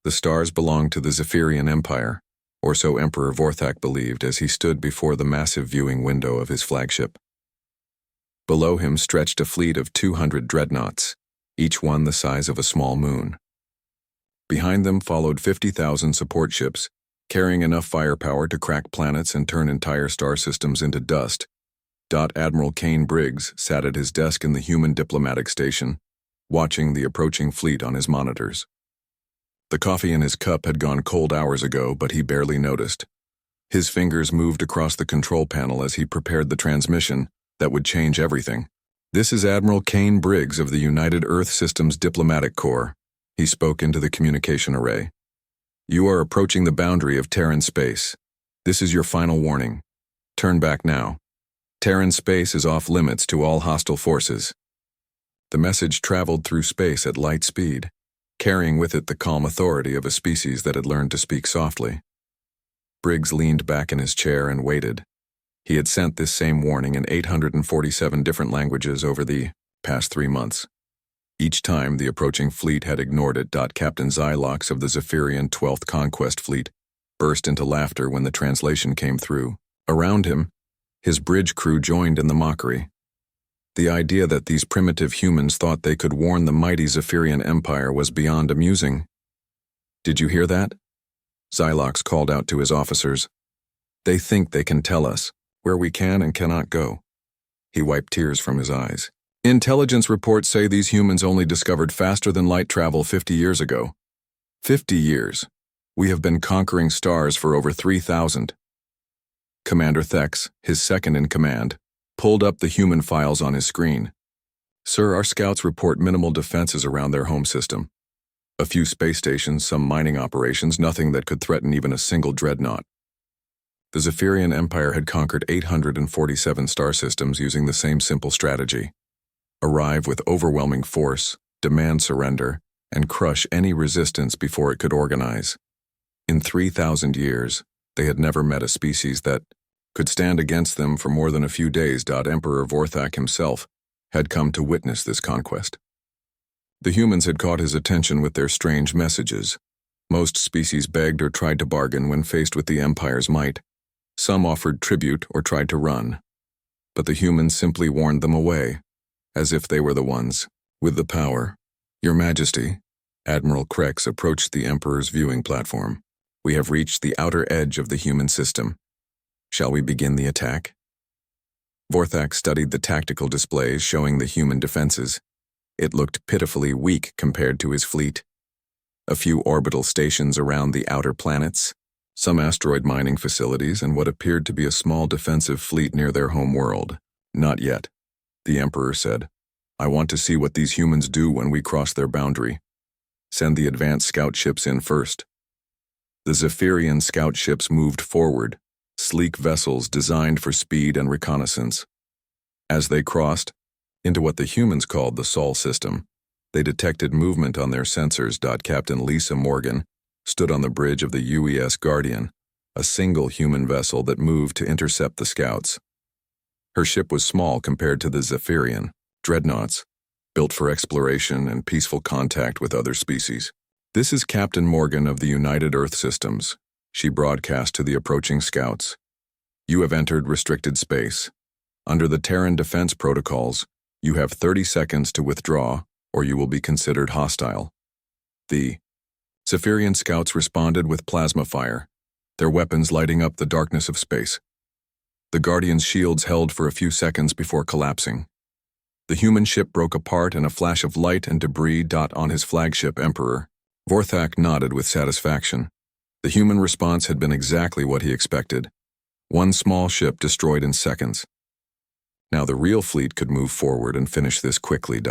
The stars belonged to the Zephyrian Empire, or so Emperor Vorthak believed as he stood before the massive viewing window of his flagship. Below him stretched a fleet of 200 dreadnoughts, each one the size of a small moon. Behind them followed 50,000 support ships, carrying enough firepower to crack planets and turn entire star systems into dust. Admiral Kane Briggs sat at his desk in the human diplomatic station, watching the approaching fleet on his monitors. The coffee in his cup had gone cold hours ago, but he barely noticed. His fingers moved across the control panel as he prepared the transmission that would change everything. "This is Admiral Kane Briggs of the United Earth Systems Diplomatic Corps," he spoke into the communication array. "You are approaching the boundary of Terran space. This is your final warning. Turn back now. Terran space is off limits to all hostile forces." The message traveled through space at light speed, carrying with it the calm authority of a species that had learned to speak softly. Briggs leaned back in his chair and waited. He had sent this same warning in 847 different languages over the past 3 months. Each time the approaching fleet had ignored it. Captain Xylox of the Zephyrian 12th Conquest Fleet burst into laughter when the translation came through. Around him, his bridge crew joined in the mockery. The idea that these primitive humans thought they could warn the mighty Zephyrian Empire was beyond amusing. "Did you hear that?" Xylox called out to his officers. "They think they can tell us where we can and cannot go." He wiped tears from his eyes. "Intelligence reports say these humans only discovered faster-than-light travel 50 years ago. 50 years. We have been conquering stars for over 3,000. Commander Thex, his second-in-command, pulled up the human files on his screen. "Sir, our scouts report minimal defenses around their home system. A few space stations, some mining operations, nothing that could threaten even a single dreadnought." The Zephyrian Empire had conquered 847 star systems using the same simple strategy: arrive with overwhelming force, demand surrender, and crush any resistance before it could organize. In 3,000 years, they had never met a species that could stand against them for more than a few days. Emperor Vorthak himself had come to witness this conquest. The humans had caught his attention with their strange messages. Most species begged or tried to bargain when faced with the Empire's might. Some offered tribute or tried to run. But the humans simply warned them away, as if they were the ones with the power. "Your Majesty," Admiral Krex approached the Emperor's viewing platform. "We have reached the outer edge of the human system. Shall we begin the attack?" Vorthak studied the tactical displays showing the human defenses. It looked pitifully weak compared to his fleet. A few orbital stations around the outer planets, some asteroid mining facilities, and what appeared to be a small defensive fleet near their home world. "Not yet," the Emperor said. "I want to see what these humans do when we cross their boundary. Send the advanced scout ships in first." The Zephyrian scout ships moved forward, sleek vessels designed for speed and reconnaissance. As they crossed into what the humans called the Sol system, they detected movement on their sensors. Captain Lisa Morgan stood on the bridge of the UES Guardian, a single human vessel that moved to intercept the scouts. Her ship was small compared to the Zephyrian dreadnoughts, built for exploration and peaceful contact with other species. "This is Captain Morgan of the United Earth Systems," she broadcast to the approaching scouts. "You have entered restricted space. Under the Terran defense protocols, you have 30 seconds to withdraw, or you will be considered hostile." The Zephyrian scouts responded with plasma fire, their weapons lighting up the darkness of space. The Guardian's shields held for a few seconds before collapsing. The human ship broke apart in a flash of light and debris. On his flagship Emperor, Vorthak nodded with satisfaction. The human response had been exactly what he expected. One small ship destroyed in seconds. Now the real fleet could move forward and finish this quickly.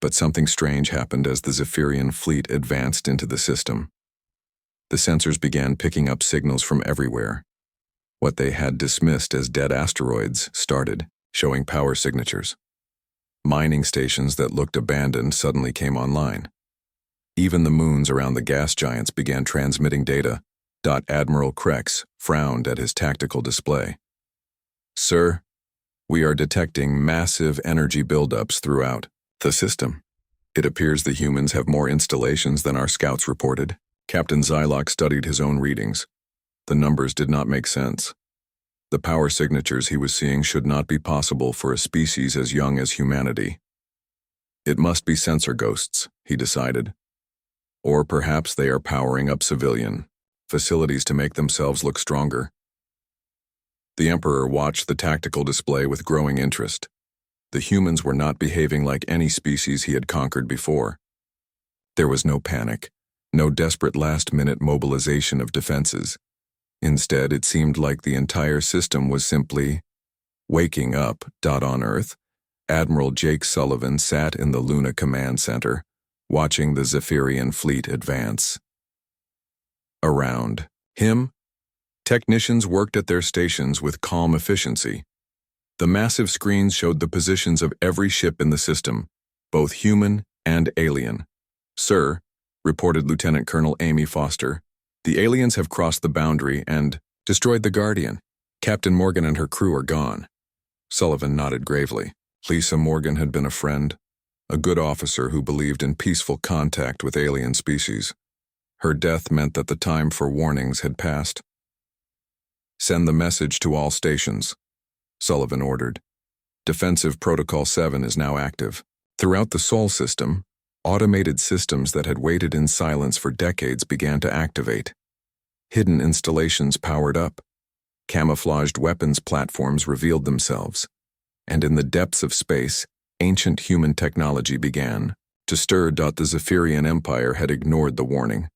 But something strange happened as the Zephyrian fleet advanced into the system. The sensors began picking up signals from everywhere. What they had dismissed as dead asteroids started showing power signatures. Mining stations that looked abandoned suddenly came online. Even the moons around the gas giants began transmitting data. Admiral Krex frowned at his tactical display. "Sir, we are detecting massive energy buildups throughout the system. It appears the humans have more installations than our scouts reported. Captain Zylock studied his own readings. The numbers did not make sense. The power signatures he was seeing should not be possible for a species as young as humanity. It must be sensor ghosts, he decided. Or perhaps they are powering up civilian facilities to make themselves look stronger. The Emperor watched the tactical display with growing interest. The humans were not behaving like any species he had conquered before. There was no panic, no desperate last-minute mobilization of defenses. Instead, it seemed like the entire system was simply waking up. On Earth, Admiral Jake Sullivan sat in the Luna Command Center, watching the Zephyrian fleet advance. Around him, technicians worked at their stations with calm efficiency. The massive screens showed the positions of every ship in the system, both human and alien. "Sir," reported Lieutenant Colonel Amy Foster, "the aliens have crossed the boundary and destroyed the Guardian. Captain Morgan and her crew are gone." Sullivan nodded gravely. Lisa Morgan had been a friend, a good officer who believed in peaceful contact with alien species. Her death meant that the time for warnings had passed. "Send the message to all stations," Sullivan ordered. Defensive Protocol 7 is now active. Throughout the Sol system, automated systems that had waited in silence for decades began to activate. Hidden installations powered up. Camouflaged weapons platforms revealed themselves. And in the depths of space, ancient human technology began to stir. The Zephyrian Empire had ignored the warning.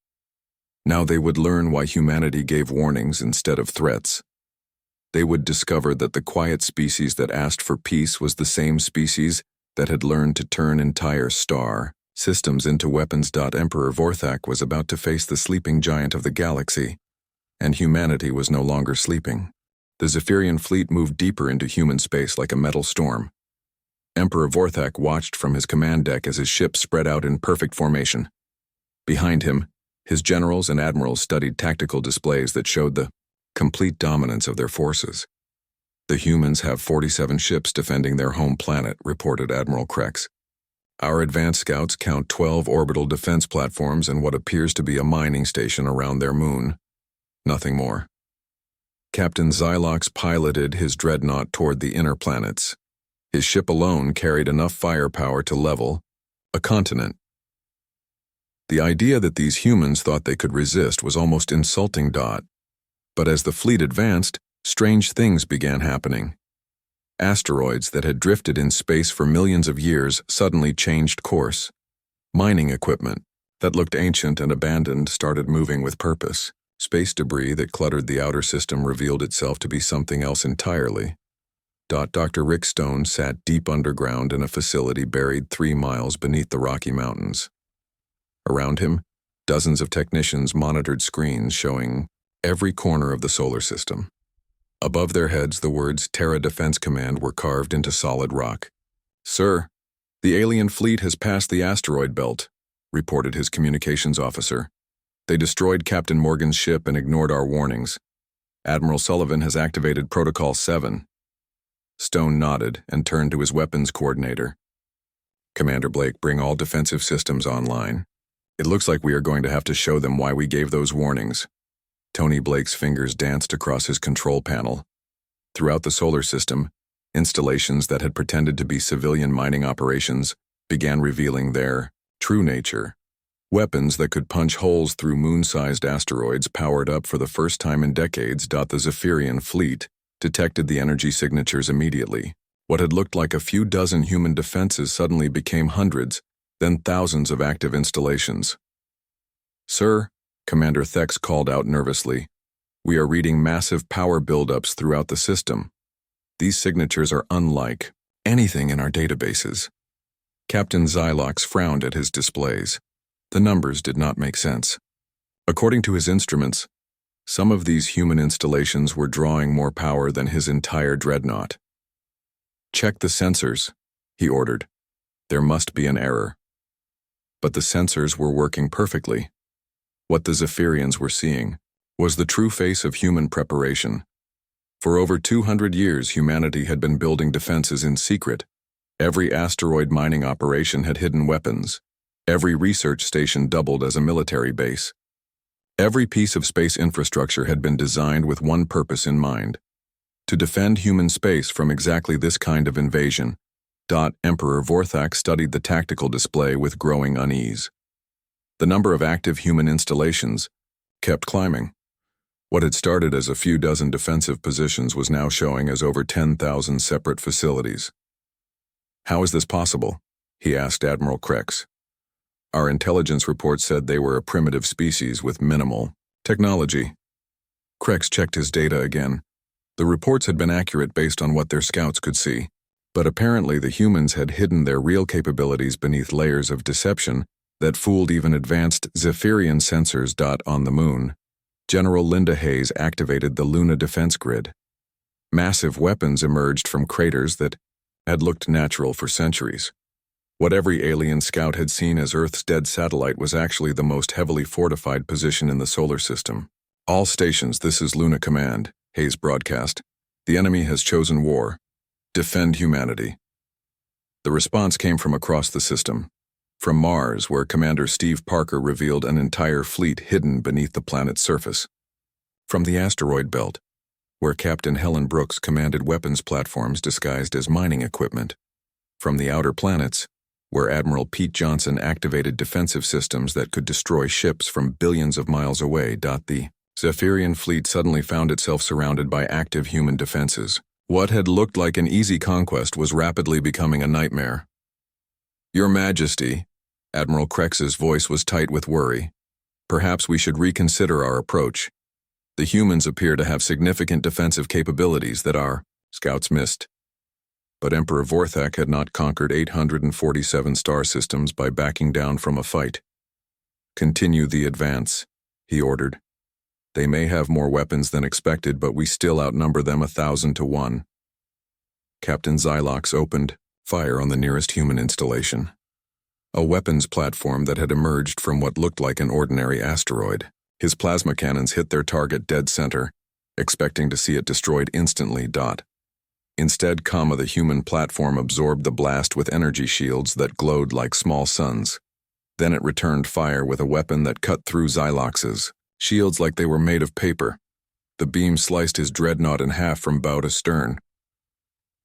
Now they would learn why humanity gave warnings instead of threats. They would discover that the quiet species that asked for peace was the same species that had learned to turn entire star systems into weapons. Emperor Vorthak was about to face the sleeping giant of the galaxy, and humanity was no longer sleeping. The Zephyrian fleet moved deeper into human space like a metal storm. Emperor Vorthak watched from his command deck as his ship spread out in perfect formation. Behind him, his generals and admirals studied tactical displays that showed the complete dominance of their forces. "The humans have 47 ships defending their home planet," reported Admiral Krex. "Our advanced scouts count 12 orbital defense platforms and what appears to be a mining station around their moon. Nothing more." Captain Zylox piloted his dreadnought toward the inner planets. His ship alone carried enough firepower to level a continent. The idea that these humans thought they could resist was almost insulting. But as the fleet advanced, strange things began happening. Asteroids that had drifted in space for millions of years suddenly changed course. Mining equipment that looked ancient and abandoned started moving with purpose. Space debris that cluttered the outer system revealed itself to be something else entirely. Dr. Rick Stone sat deep underground in a facility buried 3 miles beneath the Rocky Mountains. Around him, dozens of technicians monitored screens showing every corner of the solar system. Above their heads, the words Terra Defense Command were carved into solid rock. "Sir, the alien fleet has passed the asteroid belt," reported his communications officer. "They destroyed Captain Morgan's ship and ignored our warnings. Admiral Sullivan has activated Protocol 7. Stone nodded and turned to his weapons coordinator. "Commander Blake, bring all defensive systems online. It looks like we are going to have to show them why we gave those warnings." Tony Blake's fingers danced across his control panel. Throughout the solar system, installations that had pretended to be civilian mining operations began revealing their true nature. Weapons that could punch holes through moon-sized asteroids powered up for the first time in decades. The Zephyrian fleet detected the energy signatures immediately. What had looked like a few dozen human defenses suddenly became hundreds, then thousands of active installations. "Sir," Commander Thex called out nervously, "we are reading massive power buildups throughout the system. These signatures are unlike anything in our databases." Captain Zylox frowned at his displays. The numbers did not make sense. According to his instruments, some of these human installations were drawing more power than his entire dreadnought. "Check the sensors," he ordered. "There must be an error." But the sensors were working perfectly. What the Zephyrians were seeing was the true face of human preparation. For over 200 years, humanity had been building defenses in secret, Every asteroid mining operation had hidden weapons. Every research station doubled as a military base. Every piece of space infrastructure had been designed with one purpose in mind: to defend human space from exactly this kind of invasion. Emperor Vorthak studied the tactical display with growing unease. The number of active human installations kept climbing. What had started as a few dozen defensive positions was now showing as over 10,000 separate facilities. "How is this possible?" he asked Admiral Krex. "Our intelligence report said they were a primitive species with minimal technology." Krex checked his data again. The reports had been accurate based on what their scouts could see, but apparently the humans had hidden their real capabilities beneath layers of deception that fooled even advanced Zephyrian sensors. On the moon, General Linda Hayes activated the Luna defense grid. Massive weapons emerged from craters that had looked natural for centuries. What every alien scout had seen as Earth's dead satellite was actually the most heavily fortified position in the solar system. "All stations, this is Luna Command," Hayes broadcast. "The enemy has chosen war. Defend humanity." The response came from across the system. From Mars, where Commander Steve Parker revealed an entire fleet hidden beneath the planet's surface. From the asteroid belt, where Captain Helen Brooks commanded weapons platforms disguised as mining equipment. From the outer planets, where Admiral Pete Johnson activated defensive systems that could destroy ships from billions of miles away. The Zephyrian fleet suddenly found itself surrounded by active human defenses. What had looked like an easy conquest was rapidly becoming a nightmare. "Your Majesty," Admiral Krex's voice was tight with worry, "perhaps we should reconsider our approach. The humans appear to have significant defensive capabilities that our scouts missed." But Emperor Vorthak had not conquered 847 star systems by backing down from a fight. "Continue the advance," he ordered. "They may have more weapons than expected, but we still outnumber them 1,000 to 1. Captain Xylox opened fire on the nearest human installation. A weapons platform that had emerged from what looked like an ordinary asteroid. His plasma cannons hit their target dead center, expecting to see it destroyed instantly. Instead, the human platform absorbed the blast with energy shields that glowed like small suns. Then it returned fire with a weapon that cut through Xylox's shields like they were made of paper. The beam sliced his dreadnought in half from bow to stern.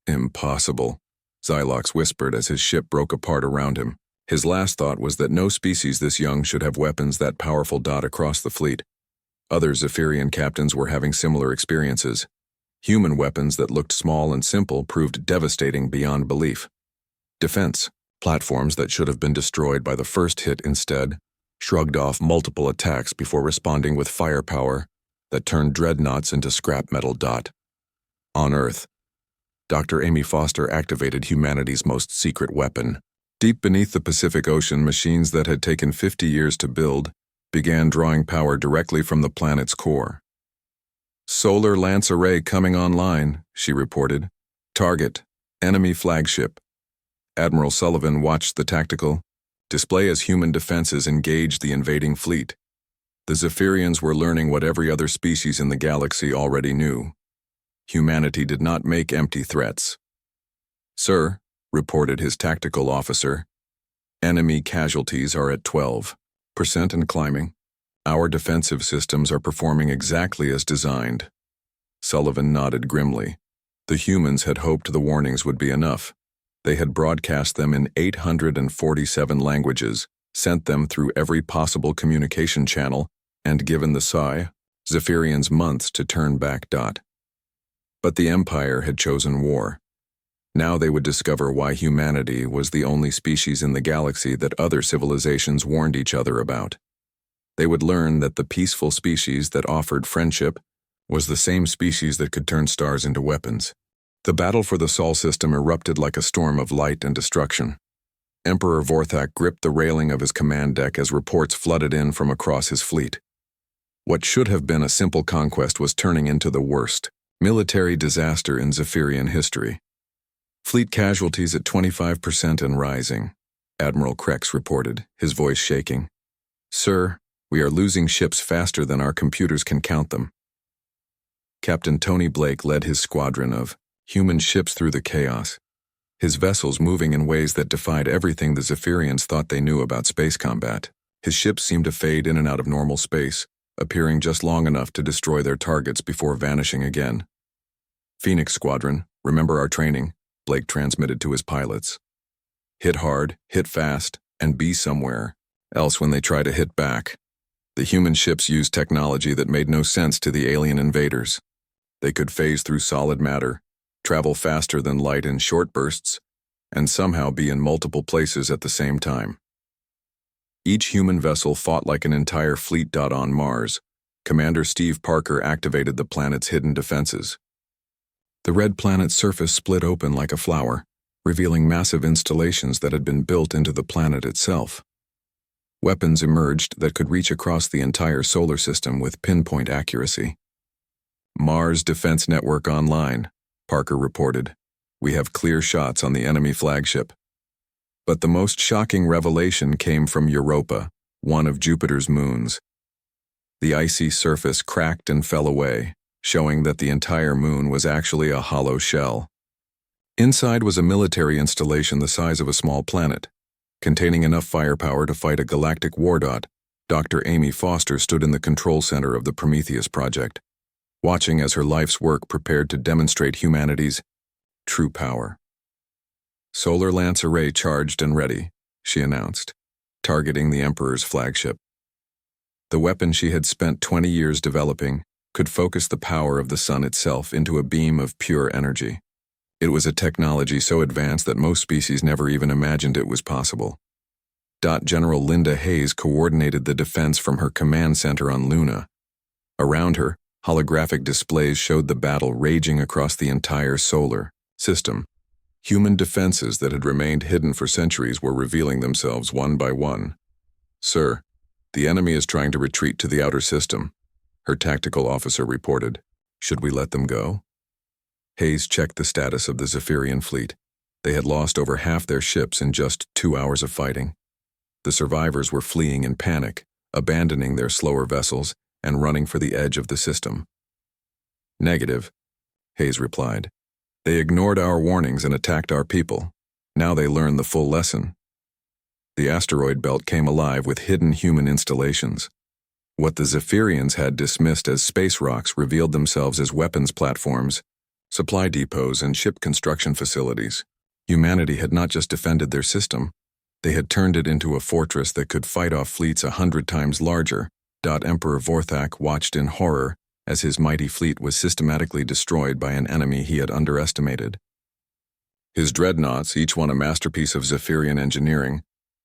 "Impossible," Xylox whispered as his ship broke apart around him. His last thought was that no species this young should have weapons that powerful. Across the fleet, other Zephyrian captains were having similar experiences. Human weapons that looked small and simple proved devastating beyond belief. Defense platforms that should have been destroyed by the first hit instead shrugged off multiple attacks before responding with firepower that turned dreadnoughts into scrap metal. On Earth, Dr. Amy Foster activated humanity's most secret weapon. Deep beneath the Pacific Ocean, machines that had taken 50 years to build began drawing power directly from the planet's core. "Solar Lance Array coming online," she reported. "Target, enemy flagship." Admiral Sullivan watched the tactical display as human defenses engaged the invading fleet. The Zephyrians were learning what every other species in the galaxy already knew. Humanity did not make empty threats. "Sir," reported his tactical officer, "enemy casualties are at 12% and climbing. Our defensive systems are performing exactly as designed." Sullivan nodded grimly. The humans had hoped the warnings would be enough. They had broadcast them in 847 languages, sent them through every possible communication channel, and given the Zephyrians months to turn back. But the Empire had chosen war. Now they would discover why humanity was the only species in the galaxy that other civilizations warned each other about. They would learn that the peaceful species that offered friendship was the same species that could turn stars into weapons. The battle for the Sol system erupted like a storm of light and destruction. Emperor Vorthak gripped the railing of his command deck as reports flooded in from across his fleet. What should have been a simple conquest was turning into the worst military disaster in Zephyrian history. "Fleet casualties at 25% and rising," Admiral Krex reported, his voice shaking. "Sir, we are losing ships faster than our computers can count them." Captain Tony Blake led his squadron of human ships through the chaos. his vessels moving in ways that defied everything the Zephyrians thought they knew about space combat. His ships seemed to fade in and out of normal space, appearing just long enough to destroy their targets before vanishing again. "Phoenix Squadron, remember our training," Blake transmitted to his pilots. "Hit hard, hit fast, and be somewhere, else when they try to hit back." The human ships used technology that made no sense to the alien invaders. They could phase through solid matter, travel faster than light in short bursts, and somehow be in multiple places at the same time. Each human vessel fought like an entire fleet. On Mars, Commander Steve Parker activated the planet's hidden defenses. The red planet's surface split open like a flower, revealing massive installations that had been built into the planet itself. Weapons emerged that could reach across the entire solar system with pinpoint accuracy. "Mars Defense Network online," Parker reported. "We have clear shots on the enemy flagship." But the most shocking revelation came from Europa, one of Jupiter's moons. The icy surface cracked and fell away, showing that the entire moon was actually a hollow shell. Inside was a military installation the size of a small planet, containing enough firepower to fight a galactic war. Dr. Amy Foster stood in the control center of the Prometheus project, watching as her life's work prepared to demonstrate humanity's true power. "Solar Lance Array charged and ready," she announced, targeting the Emperor's flagship. The weapon she had spent 20 years developing could focus the power of the sun itself into a beam of pure energy. It was a technology so advanced that most species never even imagined it was possible. General Linda Hayes coordinated the defense from her command center on Luna. Around her, holographic displays showed the battle raging across the entire solar system. Human defenses that had remained hidden for centuries were revealing themselves one by one. "Sir, the enemy is trying to retreat to the outer system," her tactical officer reported. "Should we let them go?" Hayes checked the status of the Zephyrian fleet. They had lost over half their ships in just 2 hours of fighting. The survivors were fleeing in panic, abandoning their slower vessels and running for the edge of the system. "Negative," Hayes replied. "They ignored our warnings and attacked our people. Now they learn the full lesson." The asteroid belt came alive with hidden human installations. What the Zephyrians had dismissed as space rocks revealed themselves as weapons platforms, supply depots, and ship construction facilities. Humanity had not just defended their system, they had turned it into a fortress that could fight off fleets 100 times larger. Emperor Vorthak watched in horror as his mighty fleet was systematically destroyed by an enemy he had underestimated. His dreadnoughts, each one a masterpiece of Zephyrian engineering,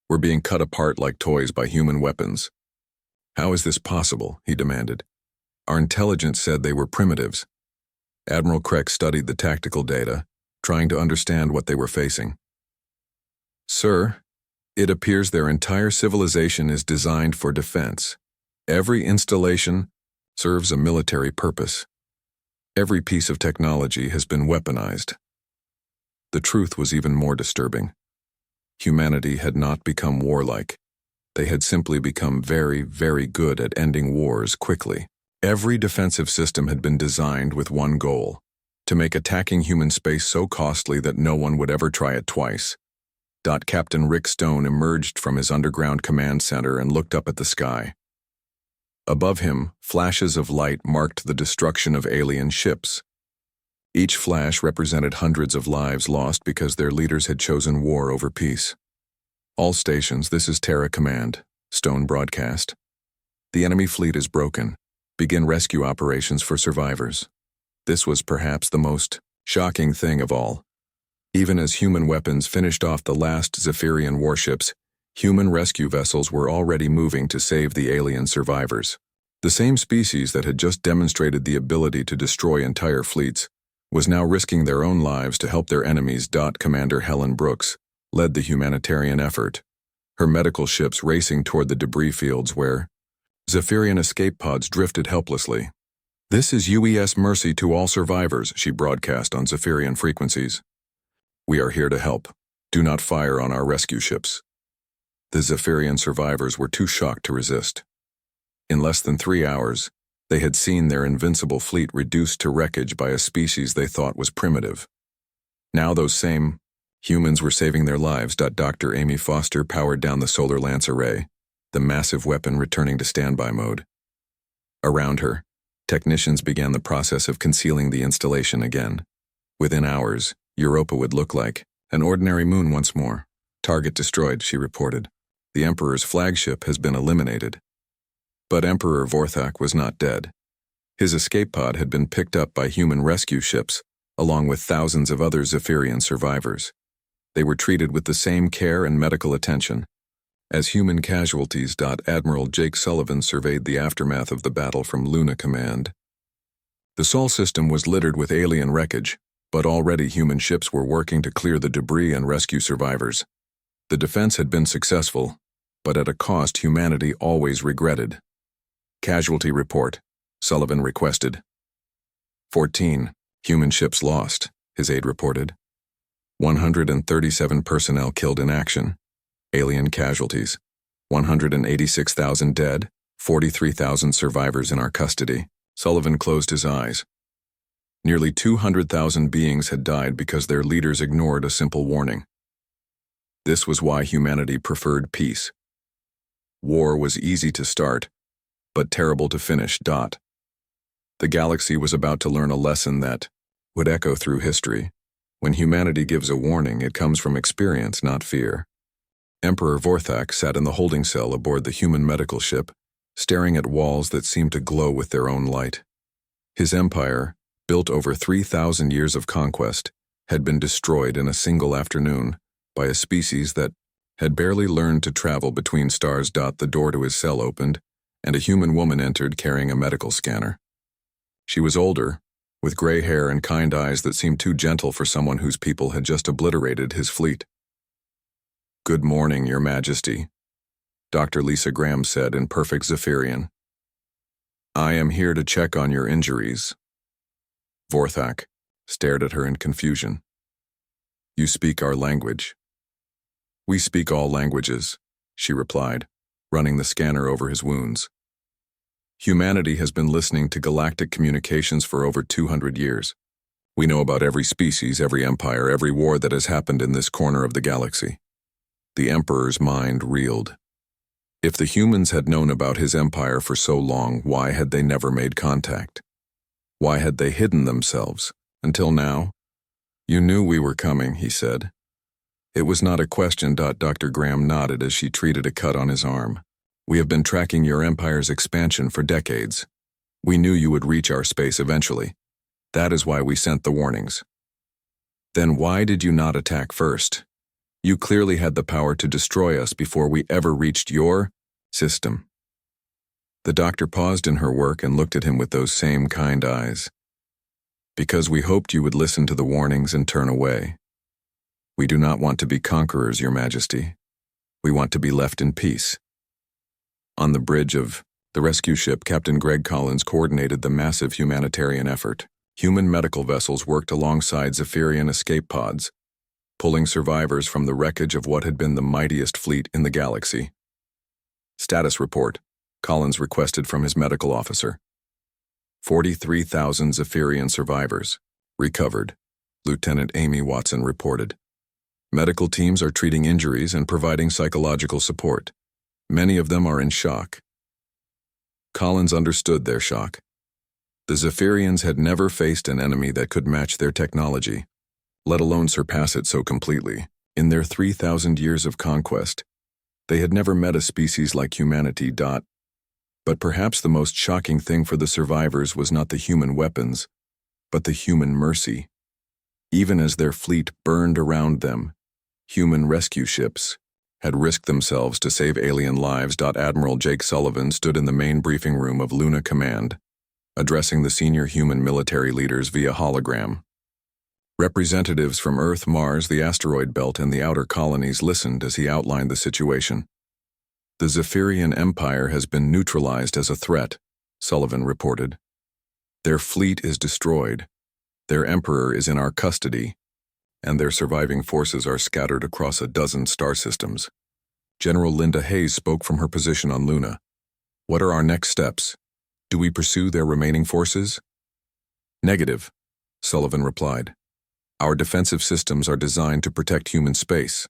were being cut apart like toys by human weapons. "How is this possible?" he demanded. "Our intelligence said they were primitives." Admiral Kreck studied the tactical data, trying to understand what they were facing. "Sir, it appears their entire civilization is designed for defense. Every installation serves a military purpose. Every piece of technology has been weaponized." The truth was even more disturbing. Humanity had not become warlike. They had simply become very, very good at ending wars quickly. Every defensive system had been designed with one goal: to make attacking human space so costly that no one would ever try it twice. Captain Rick Stone emerged from his underground command center and looked up at the sky. Above him, flashes of light marked the destruction of alien ships. Each flash represented hundreds of lives lost because their leaders had chosen war over peace. "All stations, this is Terra Command," Stone broadcast. "The enemy fleet is broken. Begin rescue operations for survivors." This was perhaps the most shocking thing of all. Even as human weapons finished off the last Zephyrian warships, human rescue vessels were already moving to save the alien survivors. The same species that had just demonstrated the ability to destroy entire fleets was now risking their own lives to help their enemies. Commander Helen Brooks led the humanitarian effort, her medical ships racing toward the debris fields where Zephyrian escape pods drifted helplessly. "This is UES Mercy to all survivors," she broadcast on Zephyrian frequencies. "We are here to help. Do not fire on our rescue ships." The Zephyrian survivors were too shocked to resist. In less than 3 hours, they had seen their invincible fleet reduced to wreckage by a species they thought was primitive. Now those same Humans were saving their lives. Dr. Amy Foster powered down the solar lance array, the massive weapon returning to standby mode. Around her, technicians began the process of concealing the installation again. Within hours, Europa would look like an ordinary moon once more. Target destroyed, she reported. The Emperor's flagship has been eliminated. But Emperor Vorthak was not dead. His escape pod had been picked up by human rescue ships, along with thousands of other Zephyrian survivors. They were treated with the same care and medical attention as human casualties. Admiral Jake Sullivan surveyed the aftermath of the battle from Luna Command. The Sol system was littered with alien wreckage, but already human ships were working to clear the debris and rescue survivors. The defense had been successful, but at a cost humanity always regretted. Casualty report, Sullivan requested. 14 human ships lost, his aide reported. 137 personnel killed in action. Alien casualties. 186,000 dead, 43,000 survivors in our custody. Sullivan closed his eyes. Nearly 200,000 beings had died because their leaders ignored a simple warning. This was why humanity preferred peace. War was easy to start, but terrible to finish. The galaxy was about to learn a lesson that would echo through history. When humanity gives a warning, it comes from experience, not fear. Emperor Vorthak sat in the holding cell aboard the human medical ship, staring at walls that seemed to glow with their own light. His empire, built over 3,000 years of conquest, had been destroyed in a single afternoon by a species that had barely learned to travel between stars. The door to his cell opened, and a human woman entered carrying a medical scanner. She was older, with gray hair and kind eyes that seemed too gentle for someone whose people had just obliterated his fleet. "Good morning, Your Majesty," Dr. Lisa Graham said in perfect Zephyrian. "I am here to check on your injuries." Vorthak stared at her in confusion. "You speak our language." "We speak all languages," she replied, running the scanner over his wounds. "Humanity has been listening to galactic communications for over 200 years. We know about every species, every empire, every war that has happened in this corner of the galaxy." The Emperor's mind reeled. If the humans had known about his empire for so long, why had they never made contact? Why had they hidden themselves, until now? "You knew we were coming," he said. It was not a question. Dr. Graham nodded as she treated a cut on his arm. "We have been tracking your empire's expansion for decades. We knew you would reach our space eventually. That is why we sent the warnings." "Then why did you not attack first? You clearly had the power to destroy us before we ever reached your system." The doctor paused in her work and looked at him with those same kind eyes. "Because we hoped you would listen to the warnings and turn away. We do not want to be conquerors, Your Majesty. We want to be left in peace." On the bridge of the rescue ship, Captain Greg Collins coordinated the massive humanitarian effort. Human medical vessels worked alongside Zephyrian escape pods, pulling survivors from the wreckage of what had been the mightiest fleet in the galaxy. "Status report," Collins requested from his medical officer. 43,000 Zephyrian survivors recovered, Lieutenant Amy Watson reported. "Medical teams are treating injuries and providing psychological support. Many of them are in shock." Collins understood their shock. The Zephyrians had never faced an enemy that could match their technology, let alone surpass it so completely. In their 3,000 years of conquest, they had never met a species like humanity. But perhaps the most shocking thing for the survivors was not the human weapons, but the human mercy. Even as their fleet burned around them, human rescue ships had risked themselves to save alien lives. Admiral Jake Sullivan stood in the main briefing room of Luna Command, addressing the senior human military leaders via hologram. Representatives from Earth, Mars, the asteroid belt, and the outer colonies listened as he outlined the situation. "The Zephyrian Empire has been neutralized as a threat," Sullivan reported. "Their fleet is destroyed, their emperor is in our custody, and their surviving forces are scattered across a dozen star systems." General Linda Hayes spoke from her position on Luna. "What are our next steps? Do we pursue their remaining forces?" "Negative," Sullivan replied. Our defensive systems are designed to protect human space,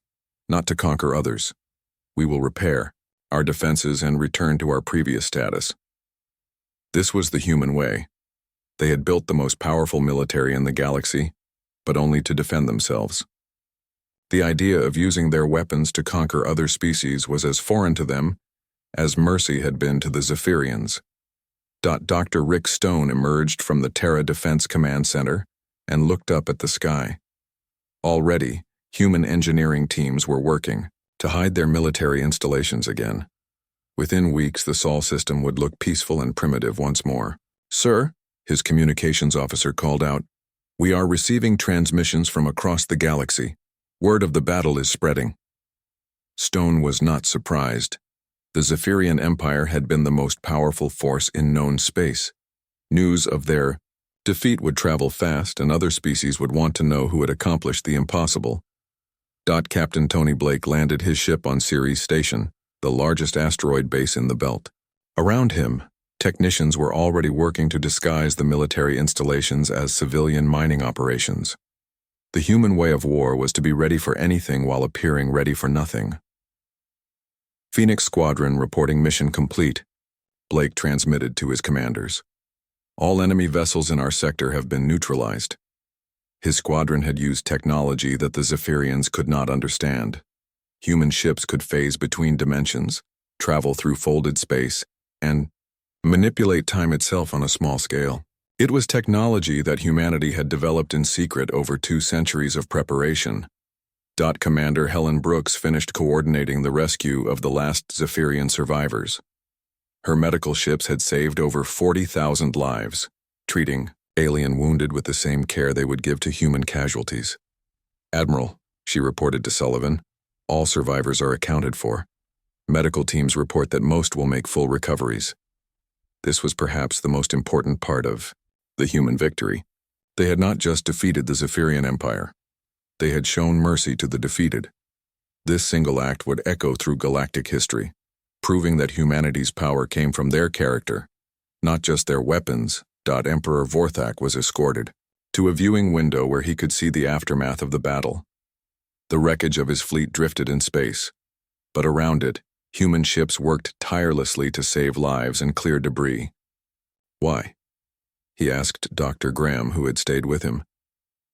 not to conquer others. We will repair our defenses and return to our previous status. This was the human way. They had built the most powerful military in the galaxy, but only to defend themselves. The idea of using their weapons to conquer other species was as foreign to them as mercy had been to the Zephyrians. Dr. Rick Stone emerged from the Terra Defense Command Center and looked up at the sky. Already, human engineering teams were working to hide their military installations again. Within weeks, the Sol system would look peaceful and primitive once more. "Sir," his communications officer called out, "we are receiving transmissions from across the galaxy. Word of the battle is spreading." Stone was not surprised. The Zephyrian Empire had been the most powerful force in known space. News of their defeat would travel fast, and other species would want to know who had accomplished the impossible. Captain Tony Blake landed his ship on Ceres Station, the largest asteroid base in the belt. Around him, technicians were already working to disguise the military installations as civilian mining operations. The human way of war was to be ready for anything while appearing ready for nothing. "Phoenix Squadron reporting mission complete," Blake transmitted to his commanders. "All enemy vessels in our sector have been neutralized." His squadron had used technology that the Zephyrians could not understand. Human ships could phase between dimensions, travel through folded space, and manipulate time itself on a small scale. It was technology that humanity had developed in secret over 2 centuries of preparation. Commander Helen Brooks finished coordinating the rescue of the last Zephyrian survivors. Her medical ships had saved over 40,000 lives, treating alien wounded with the same care they would give to human casualties. "Admiral," she reported to Sullivan, "all survivors are accounted for. Medical teams report that most will make full recoveries." This was perhaps the most important part of the human victory. They had not just defeated the Zephyrian Empire. They had shown mercy to the defeated. This single act would echo through galactic history, proving that humanity's power came from their character, not just their weapons. Emperor Vorthak was escorted to a viewing window where he could see the aftermath of the battle. The wreckage of his fleet drifted in space, but around it, human ships worked tirelessly to save lives and clear debris. "Why?" he asked Dr. Graham, who had stayed with him.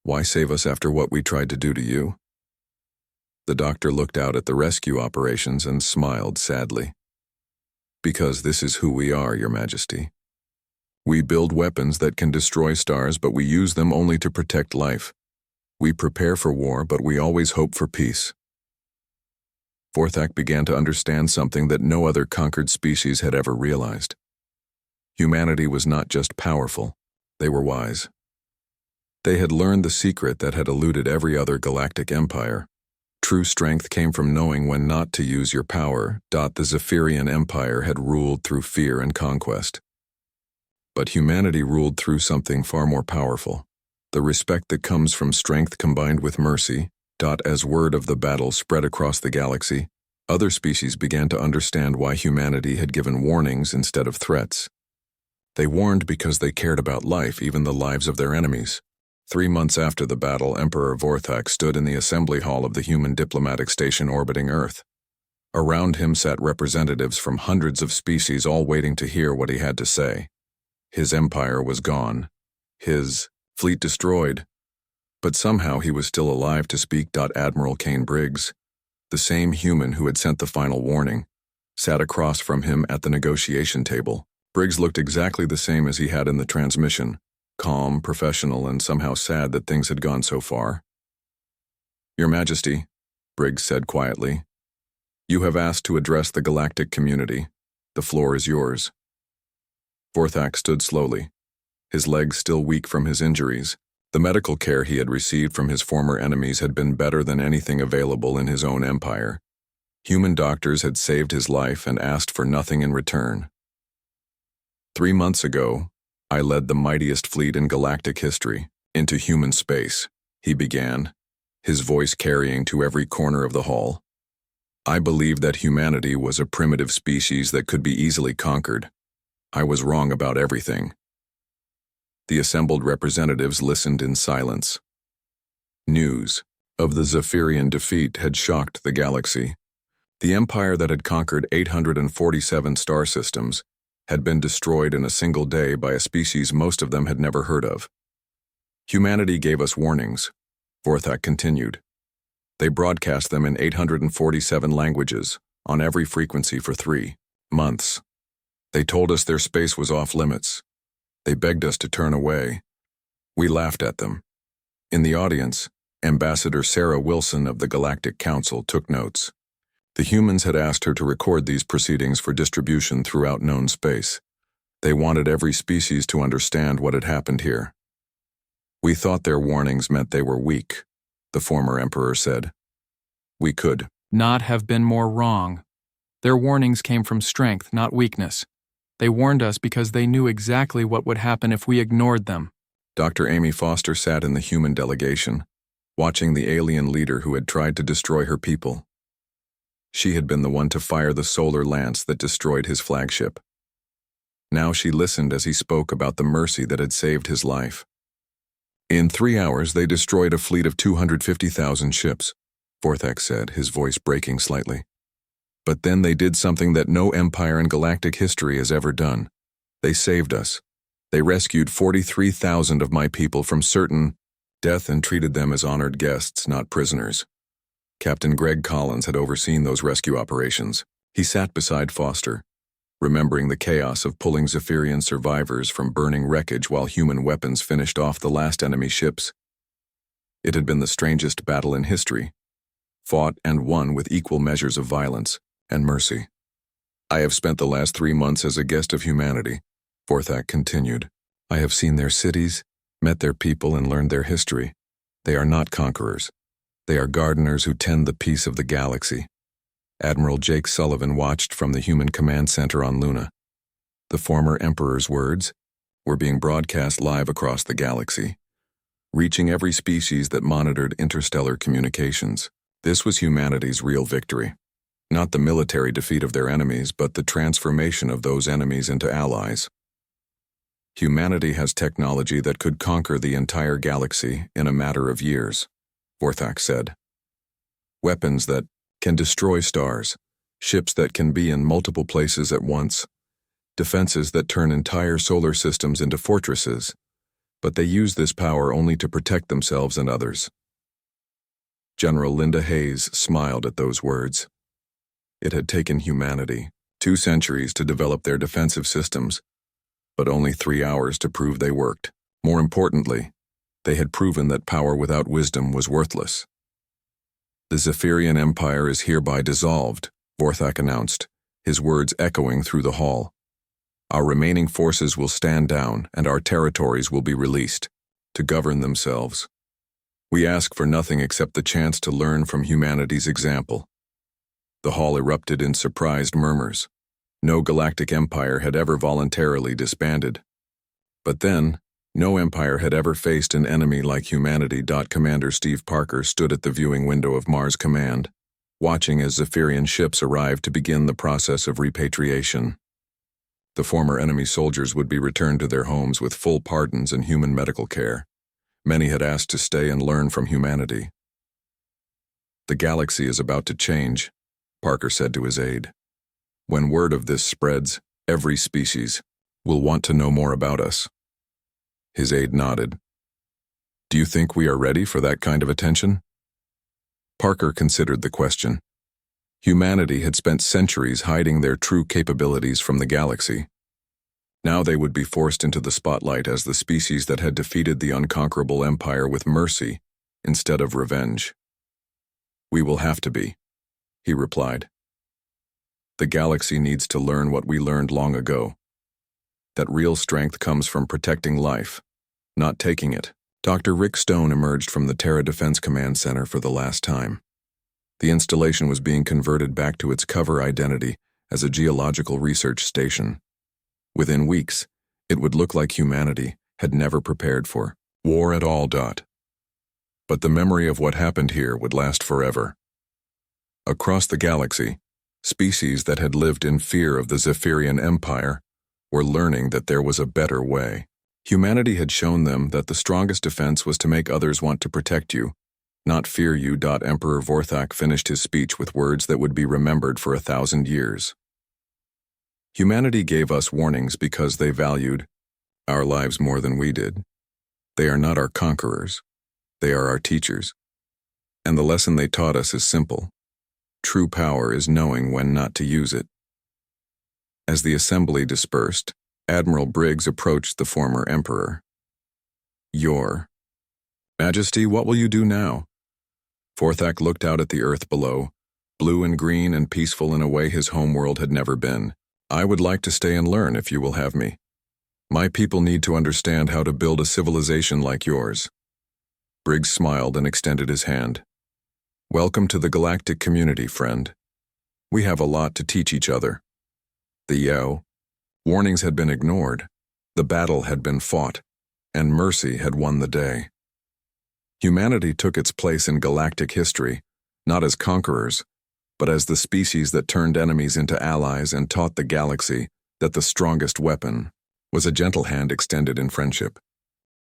"Why save us after what we tried to do to you?" The doctor looked out at the rescue operations and smiled sadly. "Because this is who we are, Your Majesty. We build weapons that can destroy stars, but we use them only to protect life. We prepare for war, but we always hope for peace." Vorthak began to understand something that no other conquered species had ever realized. Humanity was not just powerful, they were wise. They had learned the secret that had eluded every other galactic empire. True strength came from knowing when not to use your power. The Zephyrian Empire had ruled through fear and conquest. But humanity ruled through something far more powerful, the respect that comes from strength combined with mercy. As word of the battle spread across the galaxy, other species began to understand why humanity had given warnings instead of threats. They warned because they cared about life, even the lives of their enemies. 3 months after the battle, Emperor Vorthak stood in the assembly hall of the human diplomatic station orbiting Earth. Around him sat representatives from hundreds of species, all waiting to hear what he had to say. His empire was gone, his fleet destroyed, but somehow he was still alive to speak. Admiral Kane Briggs, the same human who had sent the final warning, sat across from him at the negotiation table. Briggs looked exactly the same as he had in the transmission, calm, professional, and somehow sad that things had gone so far. "Your Majesty," Briggs said quietly, "you have asked to address the galactic community. The floor is yours." Vorthak stood slowly, his legs still weak from his injuries. The medical care he had received from his former enemies had been better than anything available in his own empire. Human doctors had saved his life and asked for nothing in return. 3 months ago, I led the mightiest fleet in galactic history into human space, he began, his voice carrying to every corner of the hall. I believed that humanity was a primitive species that could be easily conquered. I was wrong about everything. The assembled representatives listened in silence. News of the Zephyrian defeat had shocked the galaxy. The empire that had conquered 847 star systems had been destroyed in a single day by a species most of them had never heard of. Humanity gave us warnings, Vorthak continued. They broadcast them in 847 languages, on every frequency for 3 months. They told us their space was off limits. They begged us to turn away. We laughed at them. In the audience, Ambassador Sarah Wilson of the Galactic Council took notes. The humans had asked her to record these proceedings for distribution throughout known space. They wanted every species to understand what had happened here. We thought their warnings meant they were weak, the former emperor said. We could not have been more wrong. Their warnings came from strength, not weakness. They warned us because they knew exactly what would happen if we ignored them. Dr. Amy Foster sat in the human delegation, watching the alien leader who had tried to destroy her people. She had been the one to fire the solar lance that destroyed his flagship. Now she listened as he spoke about the mercy that had saved his life. In 3 hours, they destroyed a fleet of 250,000 ships, Vorthak said, his voice breaking slightly. But then they did something that no empire in galactic history has ever done. They saved us. They rescued 43,000 of my people from certain death and treated them as honored guests, not prisoners. Captain Greg Collins had overseen those rescue operations. He sat beside Foster, remembering the chaos of pulling Zephyrian survivors from burning wreckage while human weapons finished off the last enemy ships. It had been the strangest battle in history, fought and won with equal measures of violence and mercy. I have spent the last 3 months as a guest of humanity, Vorthak continued. I have seen their cities, met their people, and learned their history. They are not conquerors. They are gardeners who tend the peace of the galaxy. Admiral Jake Sullivan watched from the Human Command Center on Luna. The former Emperor's words were being broadcast live across the galaxy, reaching every species that monitored interstellar communications. This was humanity's real victory. Not the military defeat of their enemies, but the transformation of those enemies into allies. Humanity has technology that could conquer the entire galaxy in a matter of years, Vorthak said. Weapons that can destroy stars, ships that can be in multiple places at once, defenses that turn entire solar systems into fortresses, but they use this power only to protect themselves and others. General Linda Hayes smiled at those words. It had taken humanity 2 centuries to develop their defensive systems, but only 3 hours to prove they worked. More importantly, they had proven that power without wisdom was worthless. The Zephyrian Empire is hereby dissolved, Vorthak announced, his words echoing through the hall. Our remaining forces will stand down and our territories will be released to govern themselves. We ask for nothing except the chance to learn from humanity's example. The hall erupted in surprised murmurs. No galactic empire had ever voluntarily disbanded. But then, no empire had ever faced an enemy like humanity. Commander Steve Parker stood at the viewing window of Mars Command, watching as Zephyrian ships arrived to begin the process of repatriation. The former enemy soldiers would be returned to their homes with full pardons and human medical care. Many had asked to stay and learn from humanity. The galaxy is about to change, Parker said to his aide. When word of this spreads, every species will want to know more about us. His aide nodded. Do you think we are ready for that kind of attention? Parker considered the question. Humanity had spent centuries hiding their true capabilities from the galaxy. Now they would be forced into the spotlight as the species that had defeated the unconquerable empire with mercy instead of revenge. We will have to be, he replied. The galaxy needs to learn what we learned long ago. That real strength comes from protecting life, not taking it. Dr. Rick Stone emerged from the Terra Defense Command Center for the last time. The installation was being converted back to its cover identity as a geological research station. Within weeks, it would look like humanity had never prepared for war at all. But the memory of what happened here would last forever. Across the galaxy, species that had lived in fear of the Zephyrian Empire were learning that there was a better way. Humanity had shown them that the strongest defense was to make others want to protect you, Not fear you. Emperor Vorthak finished his speech with words that would be remembered for 1,000 years. Humanity gave us warnings because they valued our lives more than we did. They are not our conquerors. They are our teachers. And the lesson they taught us is simple. True power is knowing when not to use it. As the assembly dispersed, Admiral Briggs approached the former emperor. Your Majesty, what will you do now? Vorthak looked out at the earth below, blue and green and peaceful in a way his homeworld had never been. I would like to stay and learn if you will have me. My people need to understand how to build a civilization like yours. Briggs smiled and extended his hand. Welcome to the galactic community, friend. We have a lot to teach each other. The warnings had been ignored, the battle had been fought, and mercy had won the day. Humanity took its place in galactic history, not as conquerors, but as the species that turned enemies into allies and taught the galaxy that the strongest weapon was a gentle hand extended in friendship.